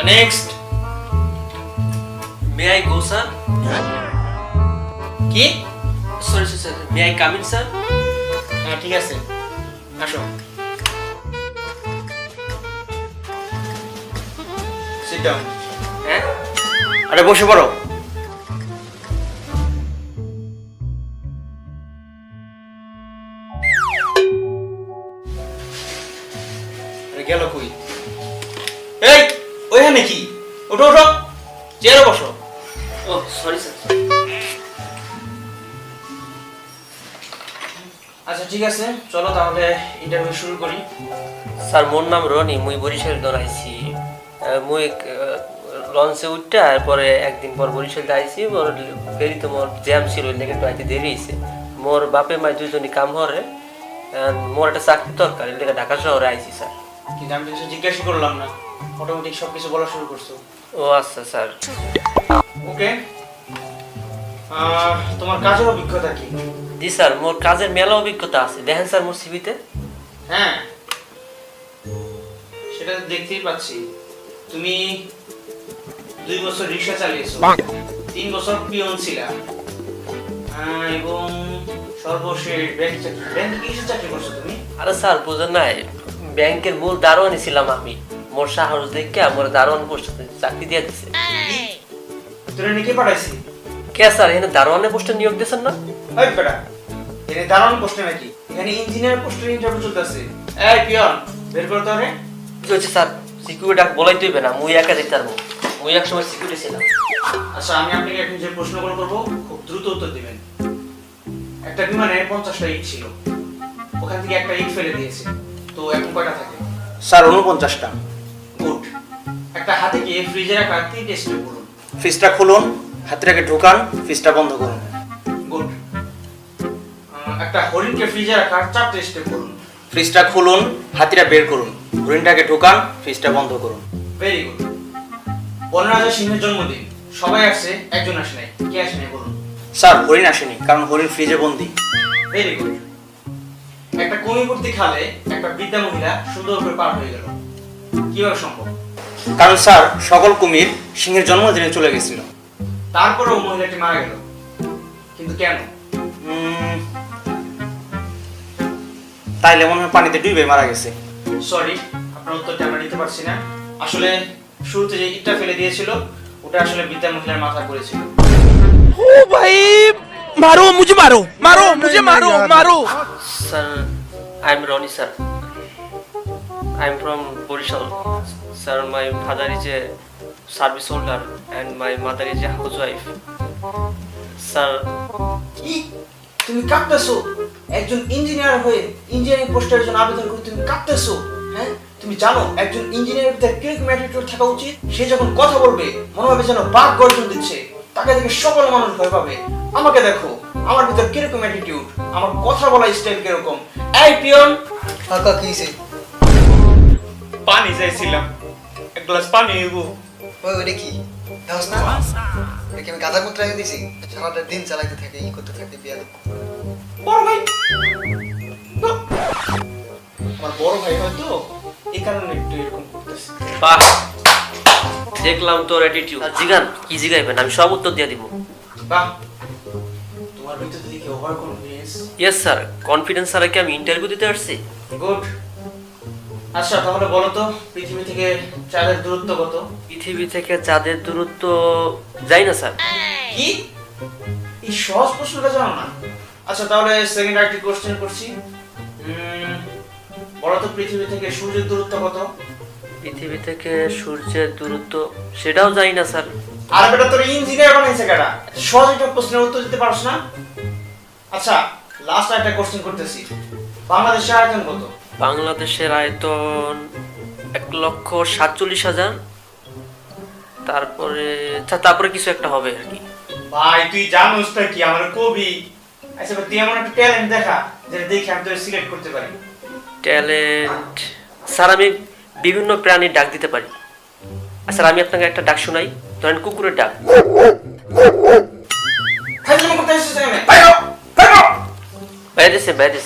Next. May I go, sir? কি? Sorry, sir. May I come in, sir? হ্যাঁ, ঠিক আছে। আসো। Sit down. হ্যাঁ? আরে বসে পড়ো। আরে গেল কই? এই, ওইখানে কি? ওঠো ওঠো। চেয়ারে বসো। ও, সরি স্যার। আচ্ছা ঠিক আছে, চলো তাহলে ইন্টারভিউ শুরু করি। স্যার মোর নাম রনি, মুই বরিশাল দরাইছি। মুই লঞ্চে উঠতে এরপরে একদিন পর বরিশাল আইছি। মোর দেরিতে মোর জ্যাম ছিল, ওই লেগে একটু আইতে দেরি হয়েছে। মোর বাপে মাই দুজনই কাম হরে, মোর একটা চাকরি দরকার, এর লেগে ঢাকা শহরে আইছি স্যার। কিন্তু আমি তো কিছু জিজ্ঞাসা করলাম না, অটোমেটিক সবকিছু বলা শুরু করছো। ও আচ্ছা স্যার। ওকে, তোমার কাজের অভিজ্ঞতা কি? জি স্যার, মোর কাজের মেলা অভিজ্ঞতা আছে, দেখেন স্যার মোর সিভিতে। হ্যাঁ, সেটা দেখতেই পাচ্ছি। তুমি 2 বছর রিক্সা চালিয়েছো, 3 বছর পিয়ন ছিলা, এবং সর্বশেষ ব্যাংকে কিসের চাকরি করছো তুমি? আরে স্যার বুঝেন নাই, ব্যাংকের মূল দারোয়ানি ছিলাম আমি। মোর সাহস দেখে আমার দারোয়ান পোস্টে চাকরি দিয়ে দিছে। তোরে নাকি পাঠাইছি? কে স্যার, এখানে দারোয়ানের পোস্টে নিয়োগ দিয়েছেন না? এই বেটা, এখানে দারোয়ান পোস্টে নাকি? এখানে ইঞ্জিনিয়ার পোস্টের ইন্টারভিউ চলতেছে। এই পিয়ন, বের করতে হবে। কি হচ্ছে স্যার? সিকিউরিটি বলাই দিবে না, মুই একা যেতে পারবো। মুই এক সময় সিকিউরিটি ছিলাম। আচ্ছা, আমি আপনাকে এখন যে প্রশ্নগুলো করবো খুব দ্রুত উত্তর দিবেন। একটা বিমানে 50টা ইট ছিল, ওখান থেকে একটা ইট ফেলে দিয়েছে, তো এখন কয়টা থাকে? স্যার 49টা। গুড। একটা হাতিকে ফ্রিজে রাখা 3 স্টেপ বলুন। ফ্রিজটা খুলুন, হাতিটাকে ঢোকান, ফ্রিজটা বন্ধ করুন। গুড। একটা হরিণকে ফ্রিজে রাখা 4 স্টেপ বলুন। ফ্রিজটা খুলুন, হাতিটা বের করুন, হরিণটাকে ঢোকান, ফ্রিজটা বন্ধ করুন। Very good. বনরাজা সিংহের জন্মদিন, সবাই আসছে, একজন আসে নাই, কে আসে নাই বলুন? স্যার হরিণ আসেনি, কারণ হরিণ ফ্রিজে বন্দি। Very good. একটা কুমিরপূর্তি খালে একটা বৃদ্ধা মহিলা সুন্দর করে পার হয়ে গেল, কিভাবে সম্ভব? কারণ স্যার সকল কুমির সিংহের জন্মদিনে চলে গেছিল, তারপরেও মহিলাটি মারা গেল, কিন্তু কেন? তাইলে মনে হয় পানিতে ডুবে মারা গেছে। সরি, আপনার উত্তরটা আমরা নিতে পারছি না। আসলে শুরুতে যে ইটটা ফেলে দিয়েছিল ওটা আসলে বৃদ্ধা মহিলার মাথা করেছিল। ও ভাই, মারো মুঝে, মারো মারো মুঝে, মারো মারো। Sir I am Roni sir, I am from Barisal sir. My father is a service holder and my mother is a housewife sir. কি তুমি কাঁদতেছো? একজন ইঞ্জিনিয়ার হয়ে ইঞ্জিনিয়ারিং পোস্টের জন্য আবেদন করে তুমি কাঁদতেছো? হ্যাঁ, তুমি জানো একজন ইঞ্জিনিয়ারের ভিতরে কিরকম অ্যাটিটিউড থাকা উচিত? সে যখন কথা বলবে মনে হবে যেন বাঘ গর্জন দিচ্ছে, তাকে দেখে সকল মানুষ ভয় পাবে। আমাকে দেখো, আমার ভিতর কিরকম অ্যাটিটিউড, আমার কথা বলা স্টাইল কিরকম। এই পিয়ন, কাকা কি হইছে? পানি চাইছিলাম, এক গ্লাস পানি নিবো। ওই ওটা কি দাস না? এটা কি আমি গাধার মতো রেখে দিছি? সারাটা দিন চালাইতে থাকে, ই করতে থাকে, বিয়া বড় ভাই, আমার বড় ভাই হয়তো এই কারণে একটু এরকম করতেছে। বাহ, দেখলাম তোর অ্যাটিটিউড। জিগান কি জিগাইবেন, আমি সব উত্তর দিয়ে দিব। বাহ, তোমার ভিতর থেকে over confidence. Yes sir, confidence ছাড়া কি আমি ইন্টারভিউ দিতে আসছি? গুড। আচ্ছা তাহলে বলো তো, পৃথিবী থেকে চাঁদের দূরত্ব কত? পৃথিবী থেকে চাঁদের দূরত্ব যাই না স্যার। কি, এই সহজ প্রশ্নটা জানো না? আচ্ছা তাহলে সেকেন্ড আরেকটি কোশ্চেন করছি। বলো তো, পৃথিবী থেকে সূর্যের দূরত্ব কত? পৃথিবী থেকে সূর্যের দূরত্ব সেটাও জানি না স্যার। আর বেটা তোর ইঞ্জিনিয়ার বানাইছে কারা? সহজ একটা প্রশ্নের উত্তর দিতে পারছ না? আচ্ছা লাস্ট একটা কোশ্চেন করতেছি, বাংলাদেশের আয়তন কত? বাংলাদেশের আয়তন 1,47,000। তারপরে কিছু একটা হবে আর কি। ভাই তুই জানোস তো কি আমার কবি? আচ্ছা তুই এমন একটা ট্যালেন্ট দেখা যেটা দেখে আমি তোর সিলেক্ট করতে পারি। ট্যালেন্ট স্যার, আমি বিভিন্ন প্রাণীর ডাক দিতে পারি। স্যার আমি আপনাকে একটা ডাক শোনাই, ধরেন কুকুরের ডাক। ফাইজলামি করতে এসেছিস এখানে? বাইরে বাইরে দিছে বাইরে